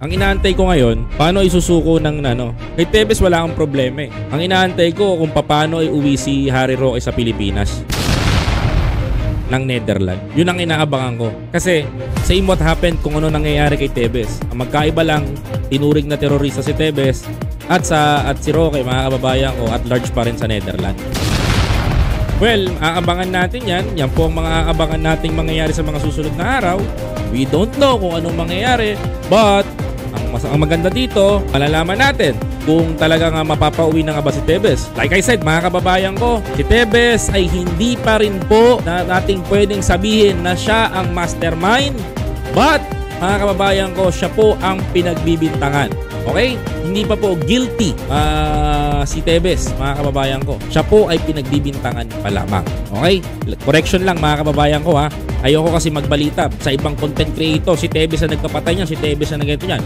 Ang inaantay ko ngayon, paano isusuko ng kay Tevez wala akong problema eh. Ang inaantay ko kung paano uwi si Harry Roque sa Pilipinas ng Netherlands. Yun ang inaabangan ko. Kasi same what happened kung ano nangyayari kay Tevez. Ang magkaiba lang, tinuring na terorista si Tevez at si Roque, mga kababayan ko, at large pa rin sa Netherlands. Well, aabangan natin yan. Yan po ang mga aabangan nating mangyayari sa mga susunod na araw. We don't know kung anong mangyayari, but ang maganda dito, malalaman natin kung talaga nga mapapauwi na nga ba si Tevez. Like I said, mga kababayan ko, si Tevez ay hindi pa rin po na nating pwedeng sabihin na siya ang mastermind, but mga kababayan ko, siya po ang pinagbibintangan. Okay? Hindi pa po guilty si Tevez, mga kababayan ko. Siya po ay pinagbibintangan pa lamang. Okay? Correction lang, mga kababayan ko ha. Ayoko kasi magbalita sa ibang content creator. Si Tevez na nagpapatay niya, si Tevez na nagganito niyan.